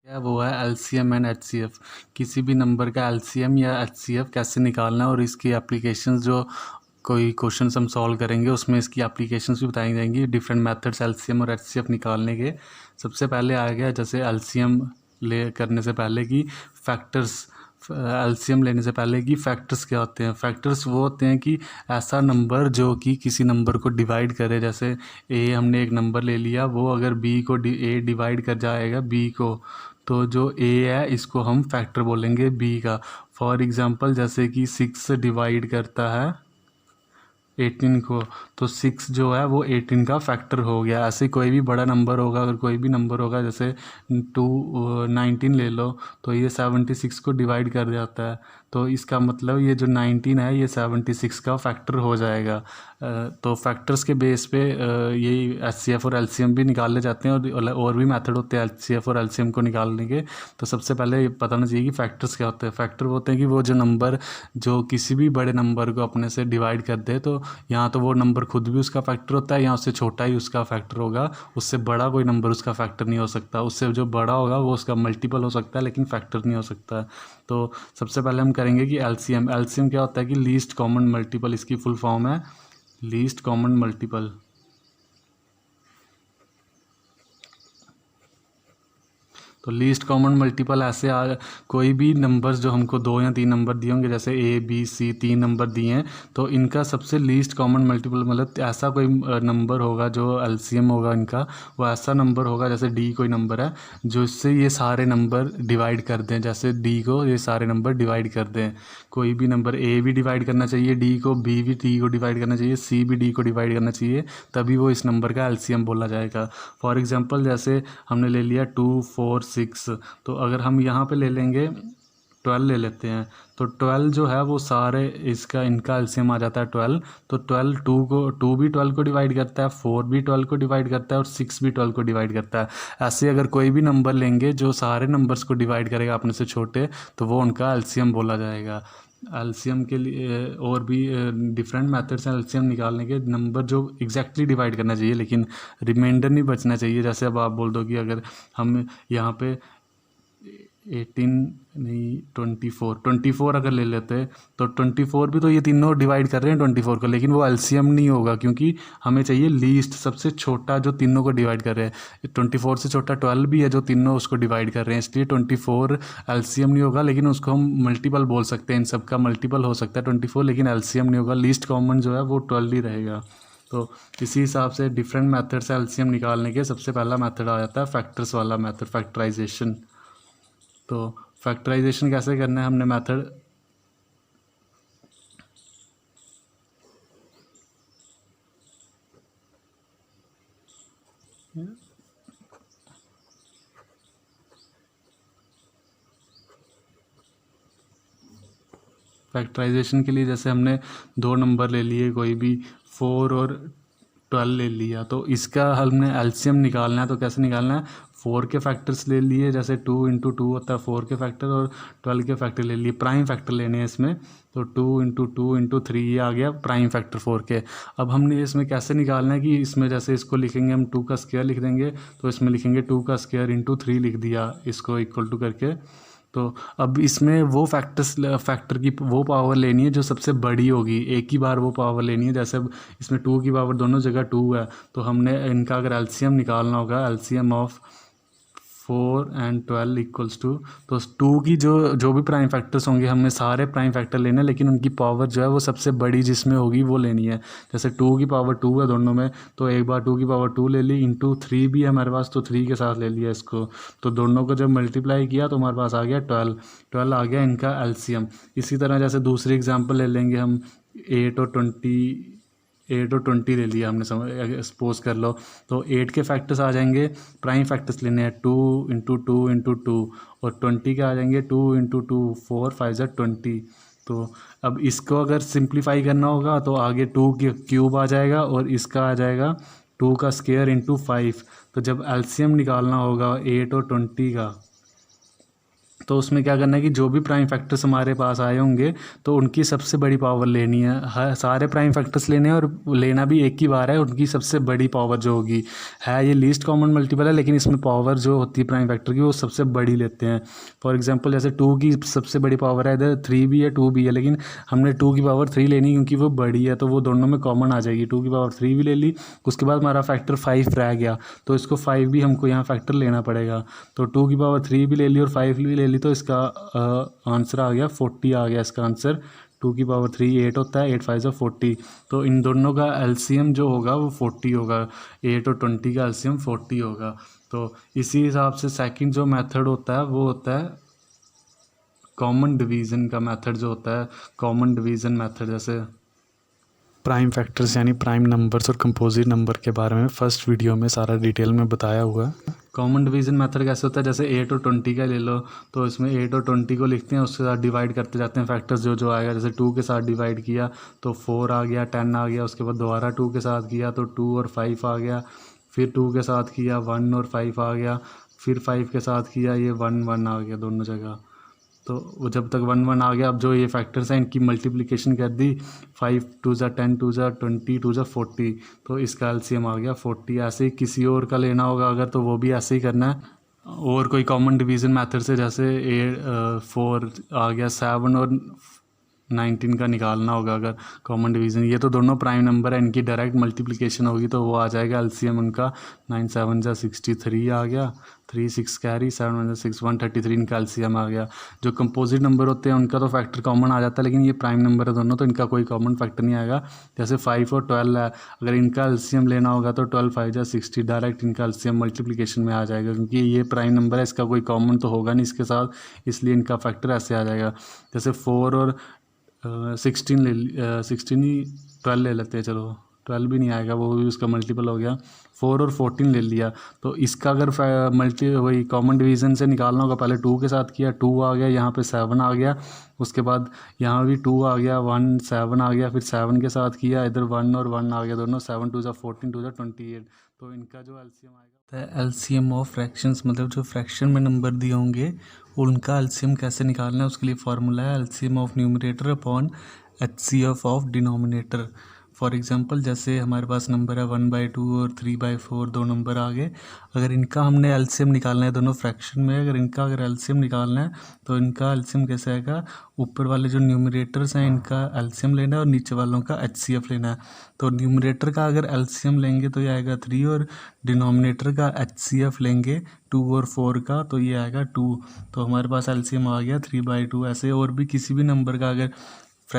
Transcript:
है वो है एलसीएम एंड एचसीएफ। किसी भी नंबर का एलसीएम या एचसीएफ कैसे निकालना है और इसकी एप्लीकेशंस जो कोई क्वेश्चन हम सॉल्व करेंगे उसमें इसकी एप्लीकेशंस भी बताई जाएंगी, डिफरेंट मेथड्स एलसीएम और एचसीएफ निकालने के। सबसे पहले आ गया जैसे एलसीएम ले करने से पहले की फैक्टर्स, एलसीएम लेने से पहले कि फैक्टर्स क्या होते हैं। फैक्टर्स वो होते हैं कि ऐसा नंबर जो कि किसी नंबर को डिवाइड करे। जैसे ए हमने एक नंबर ले लिया, वो अगर बी को ए डिवाइड कर जाएगा बी को, तो जो ए है इसको हम फैक्टर बोलेंगे बी का। फॉर एग्ज़ाम्पल जैसे कि 6 डिवाइड करता है 18 को, तो 6 जो है वो 18 का फैक्टर हो गया। ऐसे कोई भी बड़ा नंबर होगा, अगर कोई भी नंबर होगा जैसे 19 ले लो, तो ये 76 को डिवाइड कर जाता है, तो इसका मतलब ये जो 19 है ये 76 का फैक्टर हो जाएगा। तो फैक्टर्स के बेस पे यही एचसीएफ और एलसीएम भी निकाले जाते हैं, और भी मेथड होते हैं एचसीएफ और एलसीएम को निकालने के। तो सबसे पहले ये पता होना चाहिए कि फैक्टर्स क्या होते हैं। फैक्टर होते हैं कि वो जो नंबर जो किसी भी बड़े नंबर को अपने से डिवाइड कर दे, तो यहाँ तो वो नंबर खुद भी उसका फैक्टर होता है या उससे छोटा ही उसका फैक्टर होगा, उससे बड़ा कोई नंबर उसका फैक्टर नहीं हो सकता। उससे जो बड़ा होगा वो उसका मल्टीपल हो सकता है लेकिन फैक्टर नहीं हो सकता। तो सबसे पहले हम करेंगे कि एलसीएम। एलसीएम क्या होता है कि लीस्ट कॉमन मल्टीपल, इसकी फुल फॉर्म है लीस्ट कॉमन मल्टीपल। तो लीस्ट कॉमन मल्टीपल ऐसे कोई भी नंबर्स जो हमको 2 या 3 नंबर दिए होंगे, जैसे ए बी सी 3 नंबर दिए हैं, तो इनका सबसे लीस्ट कॉमन मल्टीपल मतलब ऐसा कोई नंबर होगा जो एलसीएम होगा इनका, वो ऐसा नंबर होगा जैसे डी कोई नंबर है जो इससे ये सारे नंबर डिवाइड कर दें। जैसे डी को ये सारे नंबर डिवाइड कर दें। कोई भी नंबर ए भी डिवाइड करना चाहिए डी को, बी भी डी को डिवाइड करना चाहिए, सी भी डी को डिवाइड करना चाहिए, तभी वो इस नंबर का एलसीएम बोला जाएगा। फॉर एग्जांपल जैसे हमने ले लिया 2 4 6, तो अगर हम यहाँ पे ले लेंगे 12 ले लेते हैं, तो 12 जो है वो सारे इसका इनका एलसीएम आ जाता है 12। तो 12 2 भी 12 को डिवाइड करता है, 4 भी 12 को डिवाइड करता है और 6 भी 12 को डिवाइड करता है। ऐसे अगर कोई भी नंबर लेंगे जो सारे नंबर्स को डिवाइड करेगा अपने से छोटे, तो वो उनका एलसीएम बोला जाएगा। एलसीएम के लिए और भी डिफरेंट मेथड्स हैं एलसीएम निकालने के। नंबर जो एग्जैक्टली डिवाइड करना चाहिए लेकिन रिमाइंडर नहीं बचना चाहिए। जैसे अब आप बोल दो कि अगर हम यहाँ पे 18 नहीं 24 अगर ले लेते हैं, तो 24 भी तो ये तीनों डिवाइड कर रहे हैं 24 को, लेकिन वो एलसीएम नहीं होगा क्योंकि हमें चाहिए लीस्ट सबसे छोटा जो तीनों को डिवाइड कर रहे हैं। 24 से छोटा 12 भी है जो तीनों उसको डिवाइड कर रहे हैं, इसलिए 24 एलसीएम नहीं होगा, लेकिन उसको हम मल्टीपल बोल सकते हैं। इन सब का मल्टीपल हो सकता है 24, लेकिन एलसीएम नहीं होगा। लीस्ट कॉमन जो है वो 12 ही रहेगा। तो इसी हिसाब से डिफरेंट मेथड्स है एलसीएम निकालने के। सबसे पहला मेथड आ जाता है फैक्टर्स वाला मेथड, फैक्टराइजेशन। तो फैक्टराइजेशन कैसे करना है हमने मेथड, फैक्टराइजेशन के लिए जैसे हमने 2 नंबर ले लिए कोई भी, 4 और 12 ले लिया, तो इसका हमने एलसीएम निकालना है। तो कैसे निकालना है, 4 के फैक्टर्स ले लिए, जैसे 2 इंटू 2 होता है 4 के फैक्टर, और 12 के फैक्टर ले लिए। प्राइम फैक्टर लेने हैं इसमें, तो 2 इंटू 2 इंटू 3 ये आ गया प्राइम फैक्टर 4 के। अब हमने इसमें कैसे निकालना है कि इसमें जैसे इसको लिखेंगे हम 2 का स्क्वायर लिख देंगे, तो इसमें लिखेंगे 2 का स्क्वायर इंटू 3 लिख दिया इसको इक्वल टू करके। तो अब इसमें वो फैक्टर की वो पावर लेनी है जो सबसे बड़ी होगी, एक ही बार वो पावर लेनी है। जैसे अब इसमें 2 की पावर दोनों जगह 2 है, तो हमने इनका अगर एलसीएम निकालना होगा, LCM of 4 and 12 equals to, तो 2 की जो भी प्राइम फैक्टर्स होंगे हमने सारे प्राइम फैक्टर लेने हैं, लेकिन उनकी पावर जो है वो सबसे बड़ी जिसमें होगी वो लेनी है। जैसे 2 की पावर 2 है दोनों में, तो एक बार 2 की पावर 2 ले ली, इंटू 3 भी है हमारे पास, तो 3 के साथ ले लिया इसको। तो दोनों को जब मल्टीप्लाई किया तो हमारे पास आ गया 12 आ गया इनका एलसीएम। इसी तरह जैसे दूसरी एग्जाम्पल ले लेंगे हम, 8 और 20 ले लिया हमने, सपोज कर लो, तो 8 के फैक्टर्स आ जाएंगे, प्राइम फैक्टर्स लेने हैं 2 इंटू 2 इंटू 2, और 20 के आ जाएंगे 2 इंटू 2 4 5 ज़ा 20। तो अब इसको अगर सिंप्लीफाई करना होगा तो आगे 2 की क्यूब आ जाएगा और इसका आ जाएगा 2 का स्क्वायर इंटू 5। तो जब एलसीएम निकालना होगा 8 और 20 का, तो उसमें क्या करना है कि जो भी प्राइम फैक्टर्स हमारे पास आए होंगे तो उनकी सबसे बड़ी पावर लेनी है, सारे प्राइम फैक्टर्स लेने हैं और लेना भी एक ही बार है, उनकी सबसे बड़ी पावर जो होगी है, ये लीस्ट कॉमन मल्टीपल है लेकिन इसमें पावर जो होती है प्राइम फैक्टर की वो सबसे बड़ी लेते हैं। फॉर एग्जांपल जैसे 2 की सबसे बड़ी पावर है, इधर 3 भी है 2 भी है, लेकिन हमने 2 की पावर 3 लेनी क्योंकि वो बड़ी है, तो वो दोनों में कॉमन आ जाएगी। 2 की पावर 3 भी ले ली, उसके बाद हमारा फैक्टर 5 रह गया, तो इसको 5 भी हमको यहाँ फैक्टर लेना पड़ेगा। तो 2 की पावर 3 भी ले ली और 5 भी ले ली, तो इसका आंसर आ गया 40 आ गया इसका आंसर। 2 की पावर 3 8 होता है, 8 5 जो 40, तो इन दोनों का एलसीएम जो होगा वो 40 होगा, 8 और 20 का एलसीएम 40 होगा। तो इसी हिसाब से सेकंड जो मेथड होता है वो होता है कॉमन डिवीज़न का मेथड, जो होता है कॉमन डिवीज़न मेथड। जैसे प्राइम फैक्टर्स यानी प्राइम नंबर्स और कंपोजिट नंबर के बारे में फर्स्ट वीडियो में सारा डिटेल में बताया हुआ है। कॉमन डिवीज़न मेथड कैसे होता है, जैसे 8 और 20 का ले लो, तो इसमें 8 और 20 को लिखते हैं, उसके साथ डिवाइड करते जाते हैं फैक्टर्स जो जो आएगा। जैसे 2 के साथ डिवाइड किया तो 4 आ गया, 10 आ गया, उसके बाद दोबारा 2 के साथ किया तो 2 और 5 आ गया, फिर 2 के साथ किया 1 और 5 आ गया, फिर 5 के साथ किया ये 1 1 आ गया दोनों जगह। तो वो जब तक 1 1 आ गया, अब जो ये फैक्टर्स हैं इनकी मल्टीप्लिकेशन कर दी, 5 2 ज़ा 10 2 ज़ा 20 2 ज़ा 40, तो इसका एलसीएम आ गया 40। ऐसे ही किसी और का लेना होगा अगर तो वो भी ऐसे ही करना है। और कोई कॉमन डिवीज़न मेथड से जैसे 4 आ गया, 7 और 19 का निकालना होगा अगर कॉमन डिवीज़न, ये तो दोनों प्राइम नंबर है, इनकी डायरेक्ट मल्टीप्लिकेशन होगी तो वो आ जाएगा एलसीएम उनका 9 7 ज़ा 63 आ गया, 3 6 कैरी, 7 1 ज़ा 6 133 इनका एलसीएम आ गया। जो कंपोजिट नंबर होते हैं उनका तो फैक्टर कॉमन आ जाता है, लेकिन ये प्राइम नंबर है दोनों, तो इनका कोई कॉमन फैक्टर नहीं आएगा। जैसे 5 और 12 है, अगर इनका एलसीएम लेना होगा तो 12 5 ज़ा 60 डायरेक्ट इनका एलसीएम मल्टीप्लिकेशन में आ जाएगा, क्योंकि ये प्राइम नंबर है, इसका कोई कॉमन तो होगा नहीं इसके साथ, इसलिए इनका फैक्टर ऐसे आ जाएगा। जैसे 4 और 16 16 ही 12 ले लेते हैं, चलो 12 भी नहीं आएगा, वो भी उसका मल्टीपल हो गया। 4 और 14 ले लिया, तो इसका अगर वही कॉमन डिवीज़न से निकालना होगा, पहले 2 के साथ किया 2 आ गया, यहाँ पे 7 आ गया, उसके बाद यहाँ भी 2 आ गया, 1 7 आ गया, फिर 7 के साथ किया, इधर 1 और 1 आ गया दोनों, 7 2 ज़ा 14 2 ज़ा 28, तो इनका जो एलसीएम आएगा एलसीएम ऑफ फ्रैक्शंस, मतलब जो फ्रैक्शन में नंबर दिए होंगे उनका एलसीएम कैसे निकालना है, उसके लिए फार्मूला है LCM of numerator upon HCF of denominator. For example जैसे हमारे पास नंबर है 1/2 और 3/4, दो नंबर आ गए, अगर इनका हमने एलसीएम निकालना है दोनों फ्रैक्शन में, अगर एलसीएम निकालना है तो इनका एलसीएम कैसे आएगा, ऊपर वाले जो न्यूमरेटर्स हैं इनका एलसीएम लेना है और नीचे वालों का एचसीएफ लेना है। तो न्यूमरेटर का अगर एलसीएम लेंगे तो ये आएगा 3, और डिनोमिनेटर का एचसीएफ लेंगे 2 और 4 का तो ये आएगा 2। तो हमारे पास एलसीएम आ गया 3/2। ऐसे और भी किसी भी नंबर का अगर